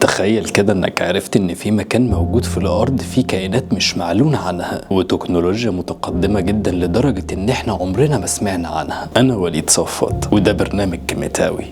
تخيل كده انك عرفت ان في مكان موجود في الارض فيه كائنات مش معلون عنها وتكنولوجيا متقدمة جدا لدرجة ان احنا عمرنا ما سمعنا عنها. انا وليد صفوت وده برنامج كيميتاوي.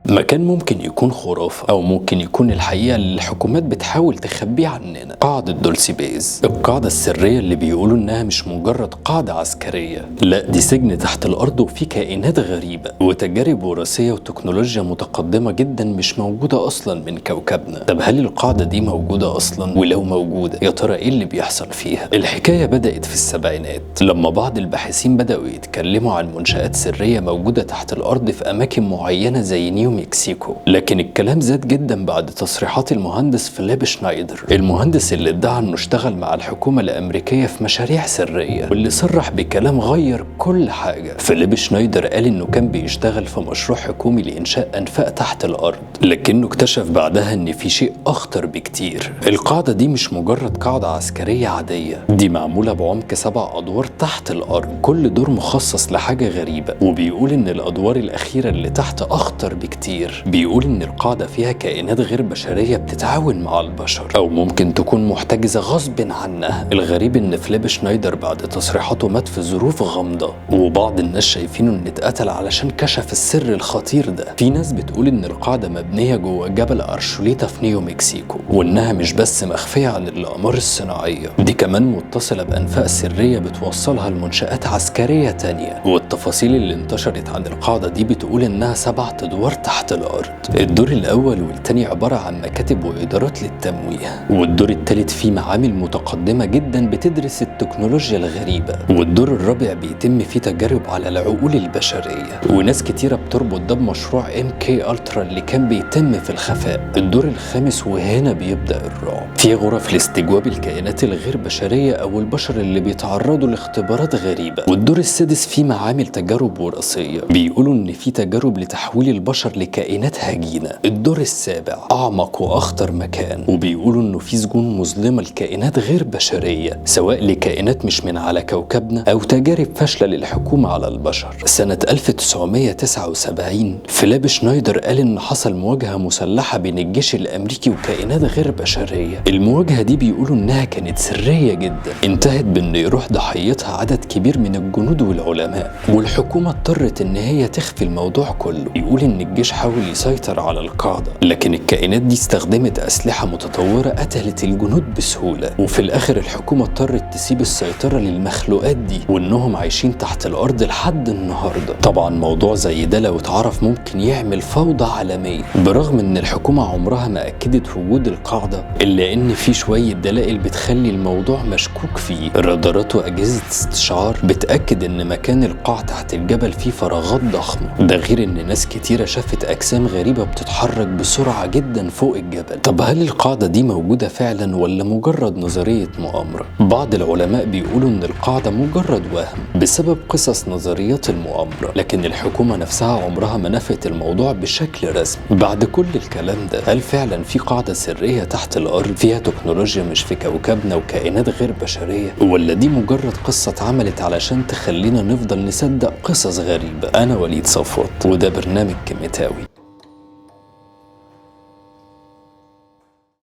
مكان ممكن يكون خرافة أو ممكن يكون الحقيقة اللي الحكومات بتحاول تخبيه عننا. قاعدة دولسي بيز، القاعدة السرية اللي بيقولوا إنها مش مجرد قاعدة عسكرية، لا دي سجن تحت الأرض وفيه كائنات غريبة وتجارب وراثية وتكنولوجيا متقدمة جدا مش موجودة أصلا من كوكبنا. طب هل القاعدة دي موجودة أصلا؟ ولو موجودة يا ترى إيه اللي بيحصل فيها؟ الحكاية بدأت في السبعينات لما بعض الباحثين بدأوا يتكلموا عن منشآت سرية موجودة تحت الأرض في أماكن معينة زي نيو مكسيكو، لكن الكلام زاد جدا بعد تصريحات المهندس فيليب شنايدر، المهندس اللي ادعى انه اشتغل مع الحكومة الامريكية في مشاريع سرية واللي صرح بكلام غير كل حاجة. فيليب شنايدر قال انه كان بيشتغل في مشروع حكومي لانشاء انفاق تحت الارض، لكنه اكتشف بعدها ان في شيء اخطر بكتير. القاعدة دي مش مجرد قاعدة عسكرية عادية، دي معمولة بعمق 7 ادوار تحت الارض، كل دور مخصص لحاجة غريبة. وبيقول ان الادوار الاخيرة اللي تحت اخطر بكتير. بيقول ان القاعدة فيها كائنات غير بشرية بتتعاون مع البشر او ممكن تكون محتجزة غصب عنها. الغريب ان فيليب شنايدر بعد تصريحاته مات في ظروف غامضة، وبعض الناس شايفينه انه اتقتل علشان كشف السر الخطير ده. في ناس بتقول ان القاعدة مبنية جوه جبل ارشوليتا في نيو مكسيكو، وانها مش بس مخفية عن الاقمار الصناعية، دي كمان متصلة بانفاق سرية بتوصلها لمنشآت عسكرية تانية. والتفاصيل اللي انتشرت عن القاعدة دي بتقول انها 7 ادوار تحت الارض. الدور الاول والتاني عبارة عن مكاتب وادارات للتمويه، والدور التالت فيه معامل متقدمة جدا بتدرس التكنولوجيا الغريبة، والدور الرابع بيتم فيه تجارب على العقول البشرية. وناس كتيرة بتربط ده بمشروع MK Ultra اللي كان بيتم في الخفاء. الدور الخامس وهنا بيبدأ الرعب، في غرف لاستجواب الكائنات الغير بشرية او البشر اللي بيتعرضوا لاختبارات غريبة. والدور السادس فيه معامل تجارب وراثية، بيقولوا ان في تجارب لتحويل البشر لكائنات هجينة. الدور السابع أعمق وأخطر مكان، وبيقولوا إنه في سجون مظلمة لكائنات غير بشرية، سواء لكائنات مش من على كوكبنا أو تجارب فاشلة للحكومة على البشر. سنة 1979 فيليب شنايدر قال إن حصل مواجهة مسلحة بين الجيش الأمريكي وكائنات غير بشرية. المواجهة دي بيقولوا إنها كانت سرية جدا، انتهت بإن يروح ضحيتها عدد كبير من الجنود والعلماء، والحكومة اضطرت إن هي تخفي الموضوع كله. يقول إن الجيش حاول يسيطر على القاعدة، لكن الكائنات دي استخدمت أسلحة متطورة قتلت الجنود بسهولة. وفي الآخر الحكومة اضطرت تسيب السيطرة للمخلوقات دي، وإنهم عايشين تحت الأرض لحد النهاردة. طبعا موضوع زي ده لو اتعرف ممكن يعمل فوضى عالمية، برغم إن الحكومة عمرها ما أكدت وجود القاعدة، إلا إن في شوية دلائل بتخلي الموضوع مشكوك فيه. الرادارات وأجهزة استشعار بتأكد إن مكان القاع تحت الجبل فيه فراغات ضخمة، ده غير إن ناس كتيرة شافت أجسام غريبة بتتحرك بسرعة جدا فوق الجبل. طب هل القاعدة دي موجودة فعلا ولا مجرد نظرية مؤامرة؟ بعض العلماء بيقولوا ان القاعدة مجرد وهم بسبب قصص نظريات المؤامرة، لكن الحكومة نفسها عمرها ما نفت الموضوع بشكل رسمي. بعد كل الكلام ده هل فعلا في قاعدة سرية تحت الأرض فيها تكنولوجيا مش في كوكبنا وكائنات غير بشرية، ولا دي مجرد قصة اتعملت علشان تخلينا نفضل نصدق قصص غريبة؟ أنا وليد صفوت وده برنامج كيميتاوي.